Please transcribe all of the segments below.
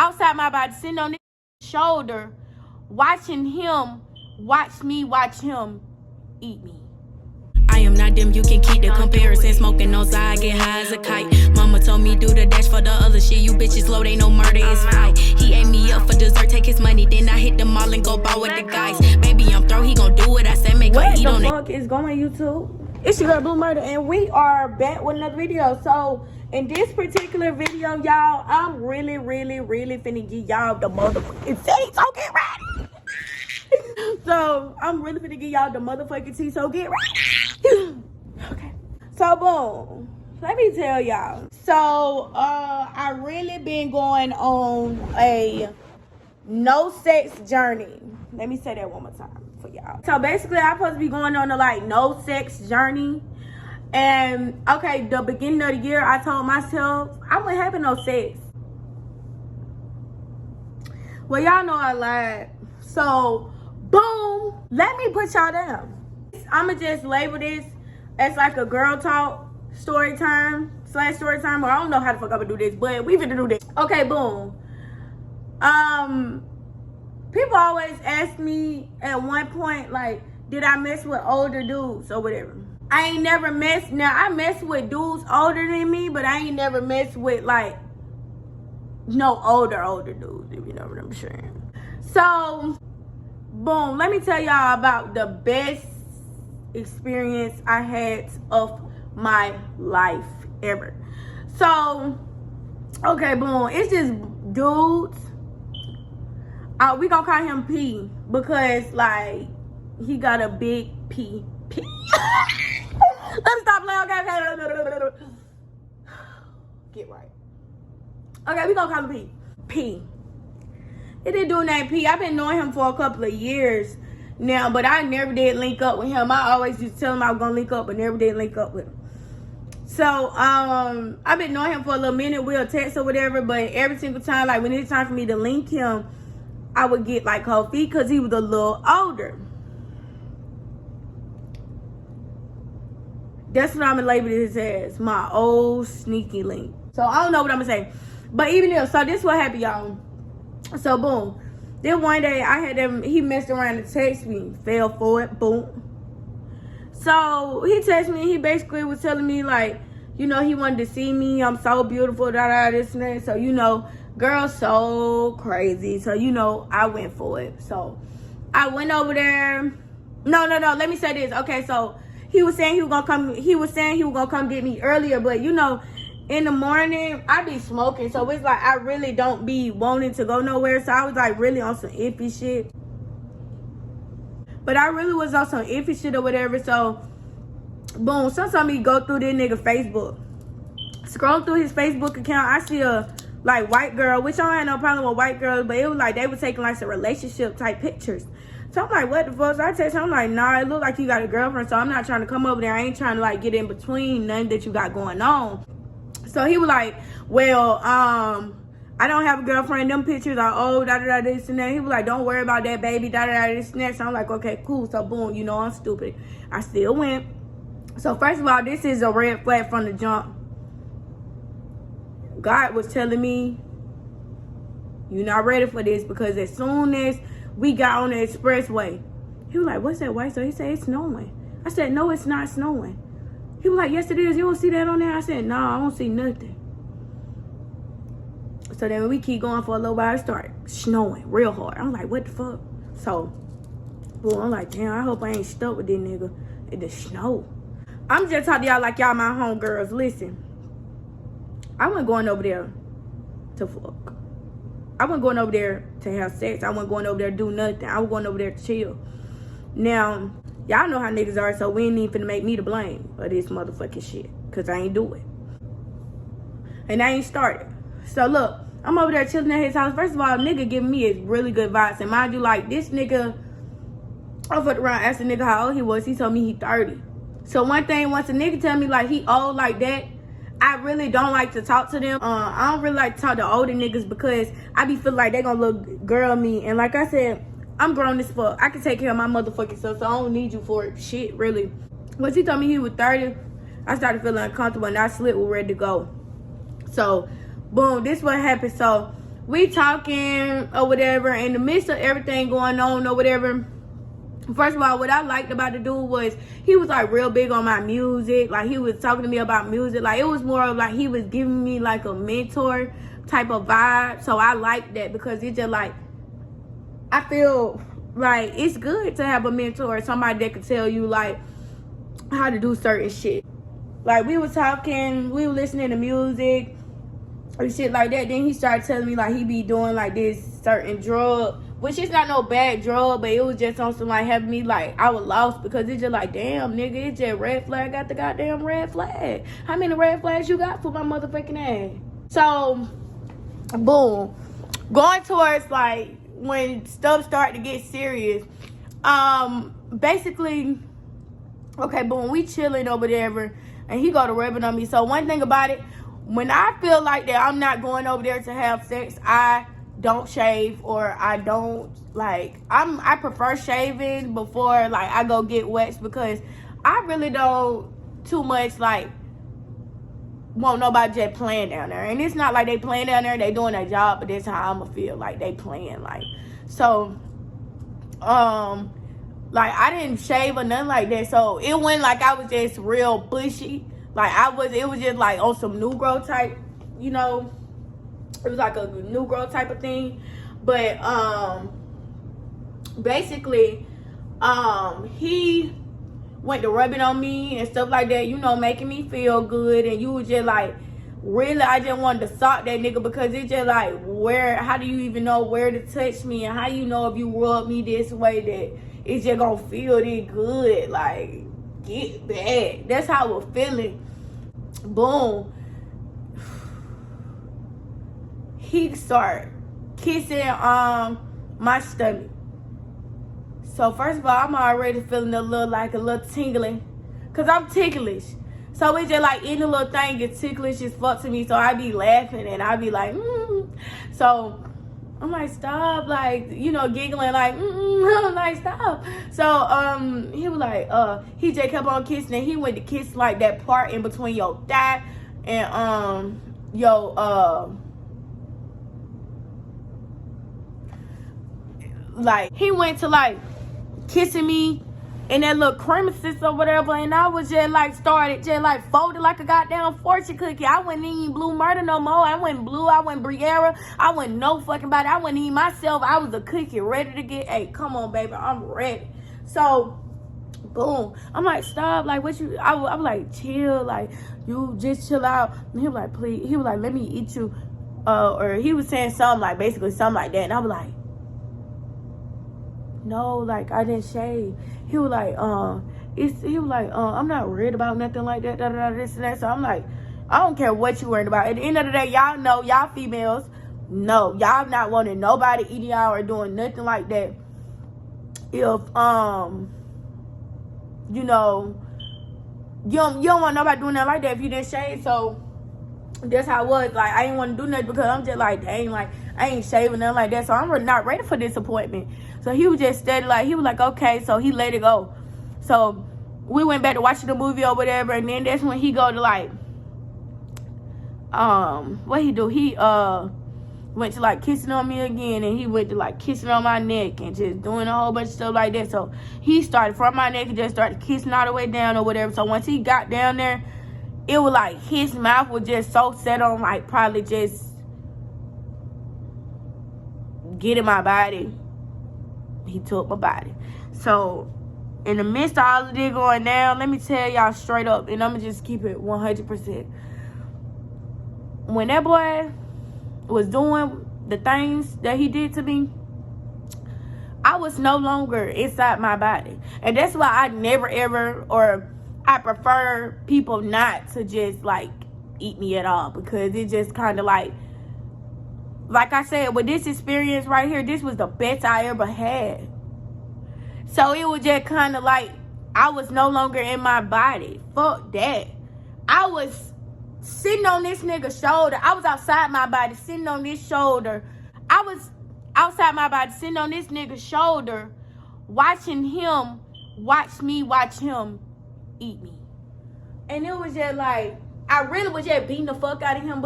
outside my body, sitting on his shoulder, watching him watch me watch him eat me. I am not them, you can keep the comparison. Smoking on side, get high as a kite. Mama told me do the dash for the other shit. You bitches slow, they no murder, it's fight. He ate me up for dessert, take his money, then I hit the mall and go ball with the guys. Baby, I'm throw, he gon' do what I say, make her eat on it. What the fuck is going on, YouTube? It's your girl Blue Murder, and we are back with another video. So in this particular video, y'all, I'm really finna give y'all the motherfucking tea, so get ready. So I'm really finna give y'all the motherfucking tea, so get ready. Okay. So boom, let me tell y'all. So I really been going on a no sex journey. Let me say that one more time for y'all. So basically, I'm supposed to be going on a like no sex journey. And okay, the beginning of the year, I told myself I wouldn't have no sex. Well, y'all know I lied. So boom, let me put y'all down. I'ma just label this as like a girl talk story time / story time, or I don't know how the fuck I'm gonna do this, but we finna do this. Okay, boom. People always ask me at one point, like, did I mess with older dudes or whatever? I ain't never messed. Now, I mess with dudes older than me, but I ain't never messed with, like, no older dudes, if you know what I'm saying. So, boom, let me tell y'all about the best experience I had of my life ever. So, okay, boom, it's just dudes. We gonna call him P because like he got a big P. Let me stop playing. Okay. Get right. Okay, we gonna call him P. P. It did do name P. I've been knowing him for a couple of years now, but I never did link up with him. I always used to tell him I was gonna link up, but never did link up with him. So I've been knowing him for a little minute. We'll text or whatever, but every single time, like when it's time for me to link him, I would get like cold feet because he was a little older. That's what I'm gonna label this as, my old sneaky link. So I don't know what I'm gonna say, but even if so, this what happened, y'all. So boom, then one day I had him. He messed around and texted me, fell for it. Boom. So he texted me. He basically was telling me like, you know, he wanted to see me. I'm so beautiful, this and that. So you know. Girl, so crazy. So, you know, I went for it. So, I went over there. No. Let me say this. Okay, so he was saying he was gonna come. He was saying he was gonna come get me earlier, but you know, in the morning I be smoking, so it's like I really don't be wanting to go nowhere. So I was like really on some iffy shit. But I really was on some iffy shit or whatever. So, boom. Sometimes me go through this nigga Facebook. Scroll through his Facebook account. I see a like white girl, which I don't have no problem with white girls, but it was like they were taking like some relationship type pictures. So I'm like, what the fuck? So I text him, I'm like, nah, it look like you got a girlfriend, so I'm not trying to come over there. I ain't trying to like get in between nothing that you got going on. So he was like, well, I don't have a girlfriend. Them pictures are old, this and that. He was like, don't worry about that, baby, this and that. So I'm like, okay, cool. So boom, you know I'm stupid. I still went. So first of all, this is a red flag from the jump. God was telling me, you're not ready for this, because as soon as we got on the expressway, he was like, what's that white? So he said, it's snowing. I said, no, it's not snowing. He was like, yes, it is. You don't see that on there? I said, no, I don't see nothing. So then we keep going for a little while, it started snowing real hard. I'm like, what the fuck? So, boy, I'm like, damn, I hope I ain't stuck with this nigga in the snow. I'm just talking to y'all like y'all my homegirls. Listen. I wasn't going over there to fuck. I wasn't going over there to have sex. I wasn't going over there to do nothing. I was going over there to chill. Now, y'all know how niggas are, so we ain't even finna make me to blame of this motherfucking shit. Because I ain't do it. And I ain't started. So, look, I'm over there chilling at his house. First of all, nigga giving me his really good vibes. And mind you, like, this nigga, I fucked around, asked the nigga how old he was. He told me he 30. So, one thing, once a nigga tell me, like, he old like that, I really don't like to talk to them. I don't really like to talk to older niggas because I be feeling like they gonna look girl me. And like I said, I'm grown as fuck. I can take care of my motherfucking self, so I don't need you for shit, really. Once he told me he was 30, I started feeling uncomfortable and I slipped, was ready to go. So, boom, this what happened. So, we talking or whatever. In the midst of everything going on or whatever, first of all, what I liked about the dude was he was like real big on my music. Like he was talking to me about music. Like it was more of like he was giving me like a mentor type of vibe. So I liked that because it's just like, I feel like it's good to have a mentor, somebody that could tell you like how to do certain shit. Like we was talking, we were listening to music or shit like that. Then he started telling me like he be doing like this certain drug, which is not no bad drug, but it was just on some like having me like I was lost because it's just like, damn nigga, it's just red flag. Got the goddamn red flag. How many red flags you got for my motherfucking ass? So boom, going towards like when stuff started to get serious, basically, okay, boom, we chilling over there and he go to rubbing on me. So one thing about it, when I feel like that I'm not going over there to have sex, I don't shave, or I don't like, I prefer shaving before like I go get waxed, because I really don't too much like want nobody just playing down there. And it's not like they playing down there, they doing their job, but that's how I'ma feel, like they playing. Like, so like I didn't shave or nothing like that, so it went like I was just real bushy. Like it was just like on some new growth type, you know, it was like a new growth type of thing. But basically he went to rubbing on me and stuff like that, you know, making me feel good. And you was just like, really, I just wanted to sock that nigga, because it's just like, how do you even know where to touch me, and how you know if you rub me this way that it's just gonna feel it good, like get bad. That's how I was feeling. Boom, he started kissing my stomach. So first of all, I'm already feeling a little tingling, cause I'm ticklish. So it's just like any little thing gets ticklish as fuck to me. So I be laughing and I be like, So I'm like, stop, like, you know, giggling, like, I'm like, stop. So he was like, he just kept on kissing, and he went to kiss like that part in between your thigh and your like he went to like kissing me in that little creases or whatever, and I was just like started just like folded like a goddamn fortune cookie. I wasn't even Blue Murder no more. I wasn't Blue. I wasn't Briera. I wasn't no fucking body. I wasn't even myself. I was a cookie ready to get. Hey, come on, baby, I'm ready. So, boom. I'm like, stop. Like, what you? I was like, chill. Like, you just chill out. And he was like, please. He was like, let me eat you. Or he was saying something like basically something like that, and I was like, no, like I didn't shave. He was like, I'm not worried about nothing like that, this and that. So I'm like, I don't care what you worried about. At the end of the day, y'all know, y'all females, no, y'all not wanting nobody eating y'all or doing nothing like that. If you know, you don't want nobody doing that like that if you didn't shave. So that's how it was. Like, I didn't want to do nothing because I'm just like, dang, like I ain't shaving nothing like that. So I'm really not ready for disappointment. So he was just steady, like, he was like, okay, so he let it go. So we went back to watching the movie or whatever, and then that's when he go to like, what he do? He went to like kissing on me again, and he went to like kissing on my neck and just doing a whole bunch of stuff like that. So he started from my neck and just started kissing all the way down or whatever. So once he got down there, it was like his mouth was just so set on like probably just getting my body. He took my body. So in the midst of all of this going down, let me tell y'all straight up, and I'm gonna just keep it 100%. When that boy was doing the things that he did to me, I was no longer inside my body. And that's why I never ever, or I prefer people not to just like eat me at all, because it just kind of like I said, with this experience right here, this was the best I ever had. So it was just kind of like I was no longer in my body. Fuck that. I was sitting on this nigga's shoulder. I was outside my body sitting on this shoulder. I was outside my body sitting on this nigga's shoulder, watching him watch me watch him eat me. And it was just like, I really was just beating the fuck out of him,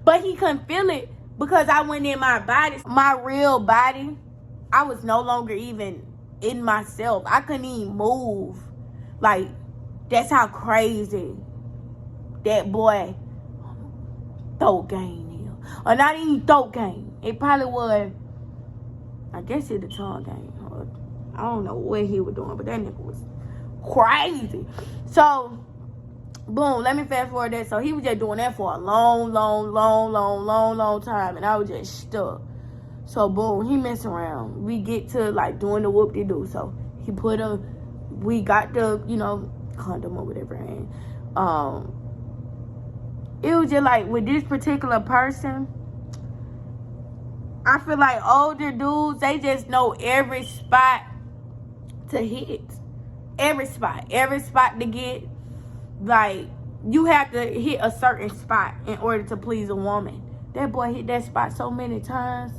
but But he couldn't feel it because I went in my body. My real body, I was no longer even in myself. I couldn't even move. Like, that's how crazy that boy throat game is. Or not even throat game. It probably was, I guess it's the tongue game. I don't know what he was doing, but that nigga was crazy. So, boom, let me fast forward that. So he was just doing that for a long time, and I was just stuck. So boom, he messing around. We get to like doing the whoop-de-doo. So we got the, condom or whatever, and it was just like with this particular person, I feel like older dudes, they just know every spot to hit. Every spot to get. Like, you have to hit a certain spot in order to please a woman. That boy hit that spot so many times,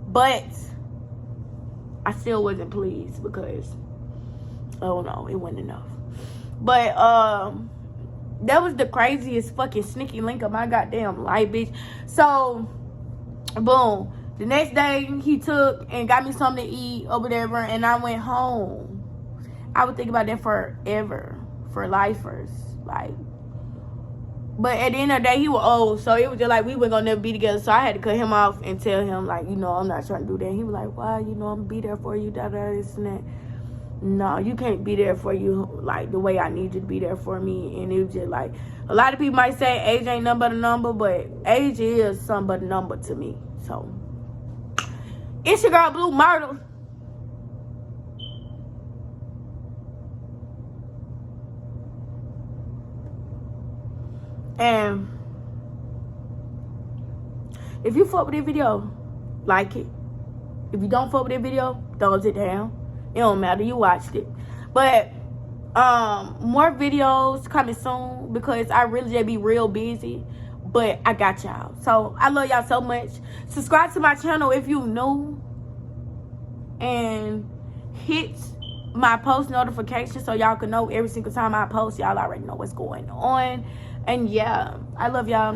but I still wasn't pleased because, oh no, it wasn't enough. But that was the craziest fucking sneaky link of my goddamn life, bitch. So, boom. The next day, he took and got me something to eat or whatever, and I went home. I would think about that forever, for lifers. Like, but at the end of the day, he was old, so it was just like we weren't gonna never be together. So I had to cut him off and tell him, like, I'm not trying to do that. And he was like, why? I'm gonna be there for you, this and that. No, you can't be there for you like the way I need you to be there for me. And it was just like, a lot of people might say age ain't nothing but a number, but age is something but a number to me. So it's your girl Blue Myrtle. And if you fuck with this video, like it. If you don't fuck with this video, thumbs it down. It don't matter, you watched it. But more videos coming soon because I really just be real busy. But I got y'all. So I love y'all so much. Subscribe to my channel if you new. And hit my post notification so y'all can know every single time I post. Y'all already know what's going on. And yeah, I love y'all.